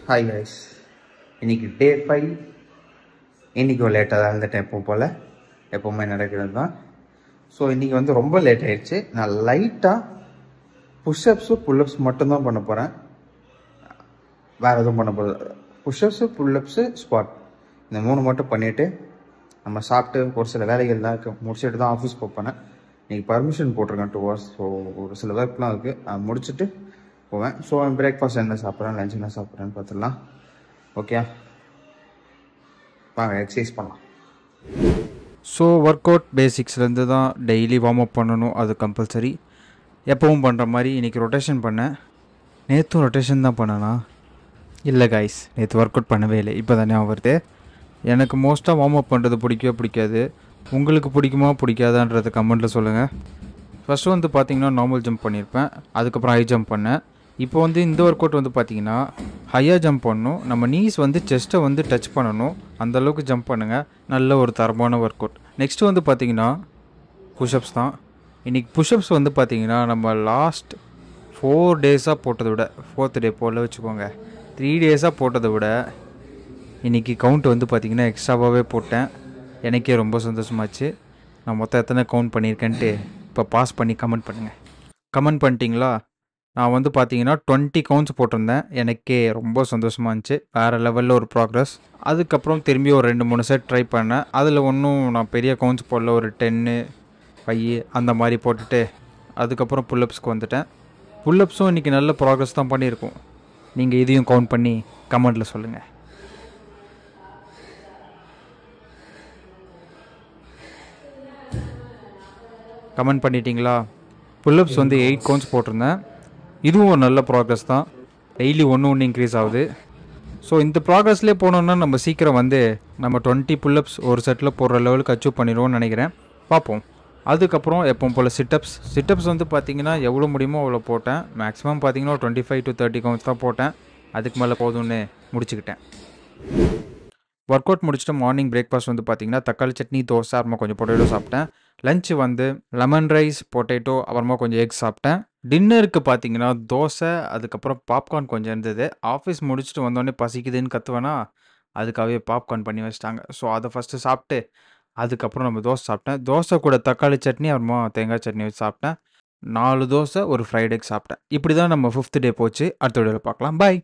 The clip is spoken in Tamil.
ஹாய் கைஸ், இன்றைக்கி டே 5. இன்றைக்கி லேட்டாக தான் இருந்துட்டேன். எப்போவுமே நடக்கிறது தான். ஸோ இன்றைக்கி வந்து ரொம்ப லேட் ஆகிடுச்சு. நான் லைட்டாக புஷ்அப்ஸு புல்லப்ஸ் மட்டும்தான் பண்ண போகிறேன். வேறு எதுவும் பண்ண போகிறது. புஷ்அப்ஸு புல்லப்ஸு ஸ்குவாட் இந்த 3 மட்டும் பண்ணிவிட்டு நம்ம சாப்பிட்டு ஒரு சில வேலைகள்லாம் இருக்குது, முடிச்சுட்டு தான் ஆஃபீஸ் போனேன். இன்றைக்கி பர்மிஷன் போட்டிருக்கேன் 2 hours. ஸோ ஒரு சில ஒர்க்லாம் இருக்குது, முடிச்சுட்டு போவேன். ஸோ பிரேக்ஃபாஸ்ட் என்ன சாப்பிட்றேன், லஞ்ச் என்ன சாப்பிட்றேன்னு பார்த்துடலாம். ஓகே, வாங்க எக்ஸசைஸ் பண்ணலாம். ஸோ ஒர்க் அவுட் பேசிக்ஸ்லேருந்து தான் டெய்லி வார்ம் அப் பண்ணணும், அது கம்பல்சரி. எப்பவும் பண்ணுற மாதிரி இன்றைக்கி ரொட்டேஷன் பண்ணேன். நேற்று ரொட்டேஷன் தான் பண்ணனா? இல்லை கைஸ், நேற்று ஒர்க் அவுட் பண்ணவே இல்லை. இப்போ தானே வருது. எனக்கு மோஸ்ட்டாக வார்ம் அப் பண்ணுறது பிடிக்காது. உங்களுக்கு பிடிக்குமா பிடிக்காதான்றது கமெண்ட்டில் சொல்லுங்கள். ஃபஸ்ட்டு வந்து பார்த்திங்கன்னா நார்மல் ஜம்ப் பண்ணியிருப்பேன், அதுக்கப்புறம் ஹை ஜம்ப் பண்ணேன். இப்போ வந்து இந்த ஒர்க் அவுட் வந்து பார்த்திங்கன்னா ஹையாக ஜம்ப் பண்ணணும். நம்ம நீஸ் வந்து செஸ்ட்டை வந்து டச் பண்ணணும், அந்தளவுக்கு ஜம்ப் பண்ணுங்கள். நல்ல ஒரு தரமான ஒர்க் அவுட். நெக்ஸ்ட்டு வந்து பார்த்திங்கன்னா புஷ்அப்ஸ் தான். இன்றைக்கி புஷ்அப்ஸ் வந்து பார்த்திங்கன்னா நம்ம லாஸ்ட் 4 days போட்டதை விட 4th day போல் வச்சுக்கோங்க, 3 days போட்டதை விட இன்றைக்கி கவுண்ட் வந்து பார்த்திங்கன்னா எக்ஸ்ட்ராவாகவே போட்டேன். எனக்கே ரொம்ப சந்தோஷமாச்சு. நான் மொத்தம் எத்தனை கவுண்ட் பண்ணியிருக்கேன்ட்டு இப்போ பாஸ் பண்ணி கமெண்ட் பண்ணுங்கள். கமெண்ட் பண்ணிட்டீங்களா? நான் வந்து பார்த்தீங்கன்னா 20 கவுண்ட்ஸ் போட்டிருந்தேன். எனக்கே ரொம்ப சந்தோஷமாக இருந்துச்சு. வேறு லெவலில் ஒரு ப்ராக்ரஸ். அதுக்கப்புறம் திரும்பி ஒரு 2-3 செட் ட்ரை பண்ணேன். அதில் ஒன்றும் நான் பெரிய கவுண்ட்ஸ் போடல, ஒரு 10, 5 அந்த மாதிரி போட்டுட்டு அதுக்கப்புறம் புல்லப்ஸ்க்கு வந்துட்டேன். புல்லப்ஸும் இன்றைக்கி நல்ல ப்ராக்ரஸ் தான் பண்ணியிருக்கோம். நீங்கள் இதையும் கவுண்ட் பண்ணி கமெண்ட்டில் சொல்லுங்கள். கமெண்ட் பண்ணிட்டீங்களா? புல்லப்ஸ் வந்து 8 கவுண்ட்ஸ் போட்டிருந்தேன். இதுவும் ஒரு நல்ல ப்ராக்ரஸ் தான். டெய்லி ஒன்று இன்க்ரீஸ் ஆகுது. ஸோ இந்த ப்ராக்ரஸ்லேயே போனோன்னா நம்ம சீக்கிரம் வந்து நம்ம 20 புல்லப்ஸ் ஒரு செட்டில் போடுற லெவலுக்கு அச்சீவ் பண்ணிடுவோம்னு நினைக்கிறேன். பார்ப்போம். அதுக்கப்புறம் எப்பவும் போல் சிட்டப்ஸ் வந்து பார்த்திங்கன்னா எவ்வளோ முடியுமோ அவ்வளோ போட்டேன். மேக்ஸிமம் பார்த்திங்கன்னா 25 to 30 கவுண்ட்ஸ் தான் போட்டேன். அதுக்கு மேலே போதும்னு முடிச்சுக்கிட்டேன். ஒர்க் அவுட் முடிச்சுட்டு மார்னிங் பிரேக்ஃபாஸ்ட் வந்து பார்த்திங்கன்னா தக்காளி சட்னி, தோசை, அப்புறமா கொஞ்சம் பொட்டேட்டோ சாப்பிட்டேன். லஞ்சு வந்து லெமன் ரைஸ், பொட்டேட்டோ, அப்புறமா கொஞ்சம் எக் சாப்பிட்டேன். டின்னருக்கு பார்த்தீங்கன்னா தோசை, அதுக்கப்புறம் பாப்கார்ன் கொஞ்சம் இருந்தது. ஆஃபீஸ் முடிச்சுட்டு வந்தோடனே பசிக்குதுன்னு கத்துவேனா, அதுக்காகவே பாப்கார்ன் பண்ணி வச்சிட்டாங்க. ஸோ அதை ஃபஸ்ட்டு சாப்பிட்டு அதுக்கப்புறம் நம்ம தோசை சாப்பிட்டேன். தோசை கூட தக்காளி சட்னி, அப்புறமா தேங்காய் சட்னி வச்சு சாப்பிட்டேன். 4 தோசை, ஒரு ஃப்ரைட் எக் சாப்பிட்டேன். இப்படி தான் நம்ம 5th day போச்சு. அடுத்த வீடியோவில் பார்க்கலாம். பாய்.